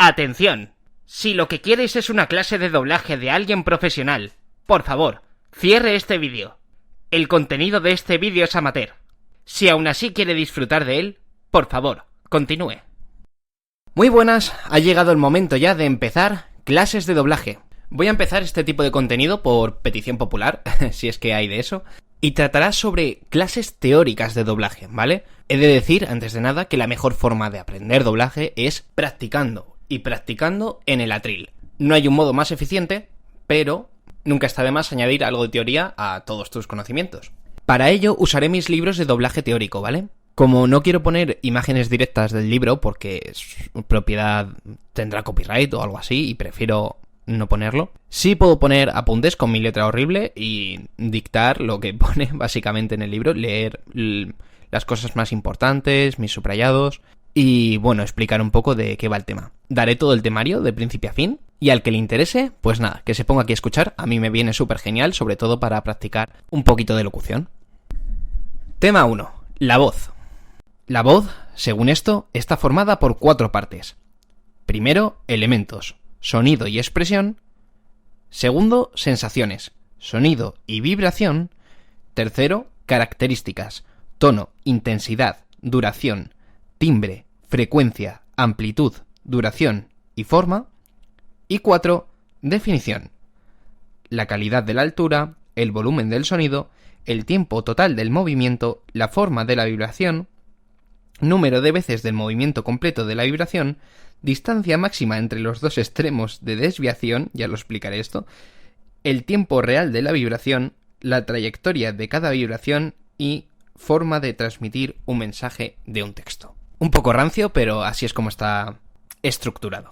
Atención. Si lo que quieres es una clase de doblaje de alguien profesional, por favor, cierre este vídeo. El contenido de este vídeo es amateur. Si aún así quiere disfrutar de él, por favor, continúe. Muy buenas, ha llegado el momento ya de empezar clases de doblaje. Voy a empezar este tipo de contenido por petición popular, si es que hay de eso, y tratará sobre clases teóricas de doblaje, ¿vale? He de decir, antes de nada, que la mejor forma de aprender doblaje es practicando, y practicando en el atril. No hay un modo más eficiente, pero nunca está de más añadir algo de teoría a todos tus conocimientos. Para ello usaré mis libros de doblaje teórico, ¿vale? Como no quiero poner imágenes directas del libro porque su propiedad tendrá copyright o algo así y prefiero no ponerlo, sí puedo poner apuntes con mi letra horrible y dictar lo que pone básicamente en el libro, leer las cosas más importantes, mis subrayados y, bueno, explicar un poco de qué va el tema. Daré todo el temario de principio a fin y al que le interese, pues nada, que se ponga aquí a escuchar. A mí me viene súper genial, sobre todo para practicar un poquito de locución. Tema 1. La voz. La voz, según esto, está formada por 4 partes. Primero, elementos, sonido y expresión. Segundo, sensaciones, sonido y vibración. Tercero, características, tono, intensidad, duración, timbre, frecuencia, amplitud, duración y forma. Y 4, definición. La calidad de la altura, el volumen del sonido, el tiempo total del movimiento, la forma de la vibración, número de veces del movimiento completo de la vibración, distancia máxima entre los dos extremos de desviación, ya lo explicaré esto, el tiempo real de la vibración, la trayectoria de cada vibración y forma de transmitir un mensaje de un texto. Un poco rancio, pero así es como está estructurado.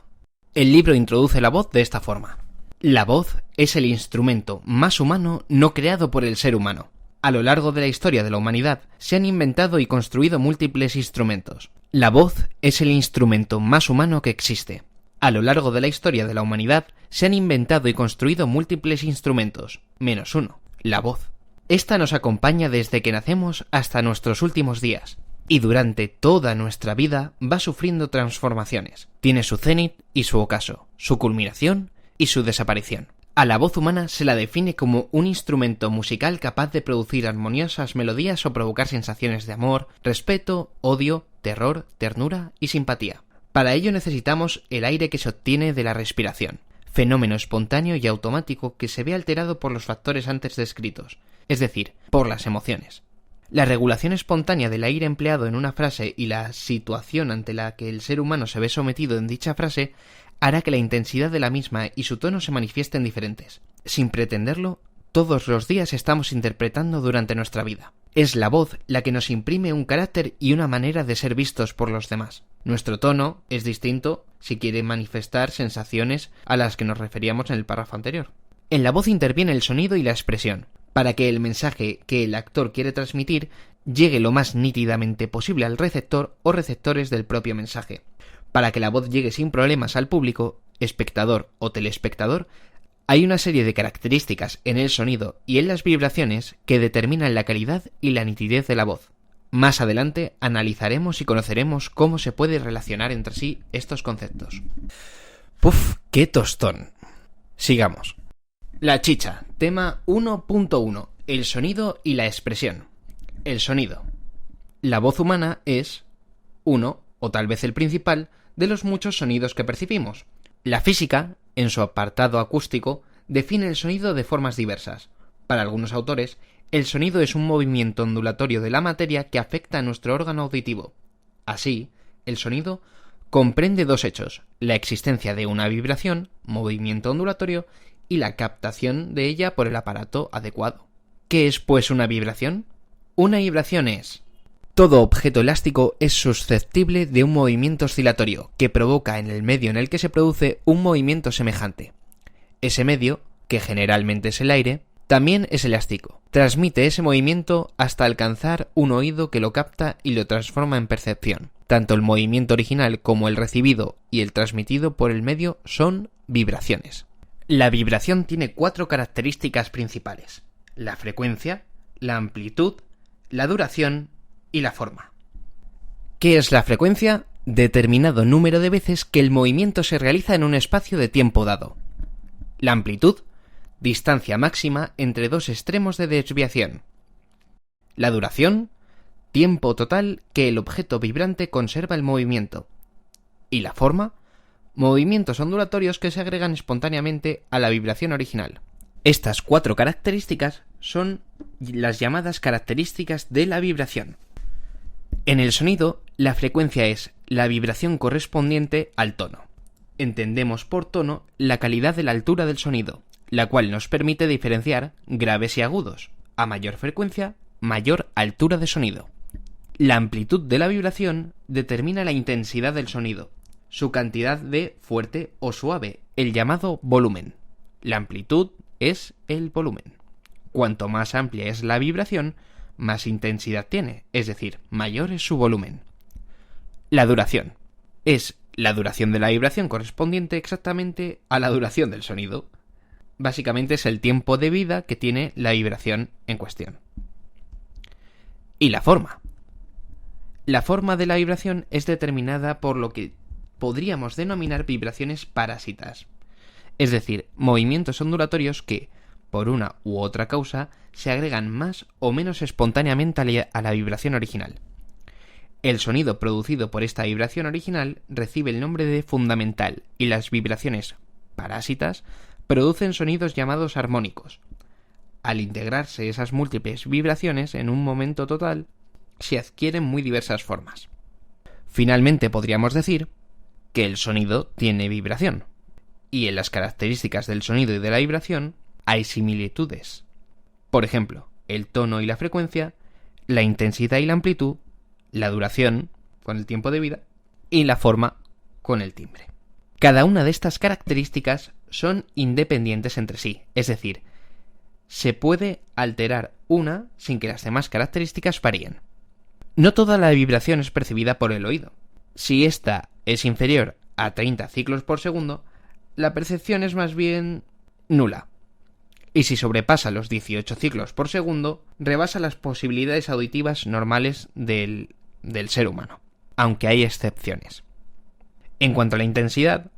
El libro introduce la voz de esta forma. La voz es el instrumento más humano no creado por el ser humano. A lo largo de la historia de la humanidad se han inventado y construido múltiples instrumentos. La voz es el instrumento más humano que existe. A lo largo de la historia de la humanidad se han inventado y construido múltiples instrumentos, menos uno, la voz. Esta nos acompaña desde que nacemos hasta nuestros últimos días, y durante toda nuestra vida va sufriendo transformaciones. Tiene su cenit y su ocaso, su culminación y su desaparición. A la voz humana se la define como un instrumento musical capaz de producir armoniosas melodías o provocar sensaciones de amor, respeto, odio, terror, ternura y simpatía. Para ello necesitamos el aire que se obtiene de la respiración, fenómeno espontáneo y automático que se ve alterado por los factores antes descritos, es decir, por las emociones. La regulación espontánea del aire empleado en una frase y la situación ante la que el ser humano se ve sometido en dicha frase hará que la intensidad de la misma y su tono se manifiesten diferentes. Sin pretenderlo, todos los días estamos interpretando durante nuestra vida. Es la voz la que nos imprime un carácter y una manera de ser vistos por los demás. Nuestro tono es distinto si quiere manifestar sensaciones a las que nos referíamos en el párrafo anterior. En la voz interviene el sonido y la expresión, para que el mensaje que el actor quiere transmitir llegue lo más nítidamente posible al receptor o receptores del propio mensaje. Para que la voz llegue sin problemas al público, espectador o telespectador, hay una serie de características en el sonido y en las vibraciones que determinan la calidad y la nitidez de la voz. Más adelante analizaremos y conoceremos cómo se puede relacionar entre sí estos conceptos. ¡Puf! ¡Qué tostón! Sigamos. La chicha, tema 1.1. El sonido y la expresión. El sonido. La voz humana es uno, o tal vez el principal, de los muchos sonidos que percibimos. La física, en su apartado acústico, define el sonido de formas diversas. Para algunos autores, el sonido es un movimiento ondulatorio de la materia que afecta a nuestro órgano auditivo. Así, el sonido comprende dos hechos: la existencia de una vibración, movimiento ondulatorio, y la captación de ella por el aparato adecuado. ¿Qué es, pues, una vibración? Una vibración es: todo objeto elástico es susceptible de un movimiento oscilatorio que provoca en el medio en el que se produce un movimiento semejante. Ese medio, que generalmente es el aire, también es elástico. Transmite ese movimiento hasta alcanzar un oído que lo capta y lo transforma en percepción. Tanto el movimiento original como el recibido y el transmitido por el medio son vibraciones. La vibración tiene 4 características principales: la frecuencia, la amplitud, la duración y la forma. ¿Qué es la frecuencia? determinado número de veces que el movimiento se realiza en un espacio de tiempo dado. La amplitud, distancia máxima entre dos extremos de desviación. La duración, tiempo total que el objeto vibrante conserva el movimiento. Y la forma, movimientos ondulatorios que se agregan espontáneamente a la vibración original. Estas 4 características son las llamadas características de la vibración. En el sonido, la frecuencia es la vibración correspondiente al tono. Entendemos por tono la calidad de la altura del sonido, la cual nos permite diferenciar graves y agudos. A mayor frecuencia, mayor altura de sonido. La amplitud de la vibración determina la intensidad del sonido, su cantidad de fuerte o suave, el llamado volumen. La amplitud es el volumen. Cuanto más amplia es la vibración, más intensidad tiene, es decir, mayor es su volumen. La duración es la duración de la vibración correspondiente exactamente a la duración del sonido. Básicamente es el tiempo de vida que tiene la vibración en cuestión. Y la forma. La forma de la vibración es determinada por lo que podríamos denominar vibraciones parásitas, es decir, movimientos ondulatorios que, por una u otra causa, se agregan más o menos espontáneamente a la vibración original. El sonido producido por esta vibración original recibe el nombre de fundamental y las vibraciones parásitas producen sonidos llamados armónicos. Al integrarse esas múltiples vibraciones en un momento total, se adquieren muy diversas formas. Finalmente podríamos decir que el sonido tiene vibración, y en las características del sonido y de la vibración hay similitudes. Por ejemplo, el tono y la frecuencia, la intensidad y la amplitud, la duración, con el tiempo de vida, y la forma, con el timbre. Cada una de estas características son independientes entre sí, es decir, se puede alterar una sin que las demás características varíen. No toda la vibración es percibida por el oído. Si ésta es inferior a 30 ciclos por segundo, la percepción es más bien nula. Y si sobrepasa los 18 ciclos por segundo, rebasa las posibilidades auditivas normales del ser humano, aunque hay excepciones. En cuanto a la intensidad,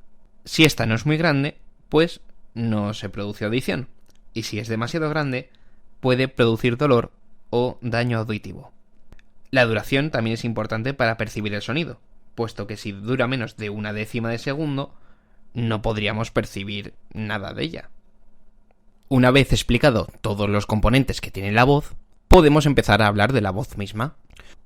si esta no es muy grande, pues no se produce audición, y si es demasiado grande, puede producir dolor o daño auditivo. La duración también es importante para percibir el sonido, puesto que si dura menos de 1/10 de segundo, no podríamos percibir nada de ella. Una vez explicado todos los componentes que tiene la voz, podemos empezar a hablar de la voz misma.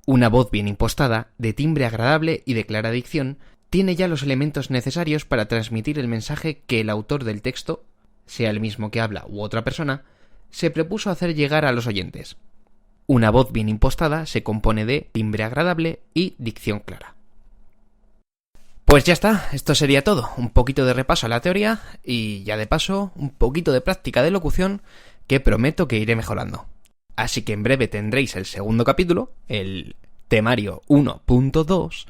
Una voz bien impostada, de timbre agradable y de clara dicción, tiene ya los elementos necesarios para transmitir el mensaje que el autor del texto, sea el mismo que habla u otra persona, se propuso hacer llegar a los oyentes. Una voz bien impostada se compone de timbre agradable y dicción clara. Pues ya está, esto sería todo. Un poquito de repaso a la teoría y ya de paso un poquito de práctica de locución que prometo que iré mejorando. Así que en breve tendréis el segundo capítulo, el temario 1.2,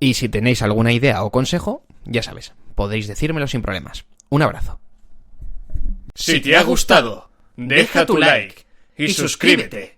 y si tenéis alguna idea o consejo, ya sabes, podéis decírmelo sin problemas. Un abrazo. Si te ha gustado, deja tu like y suscríbete.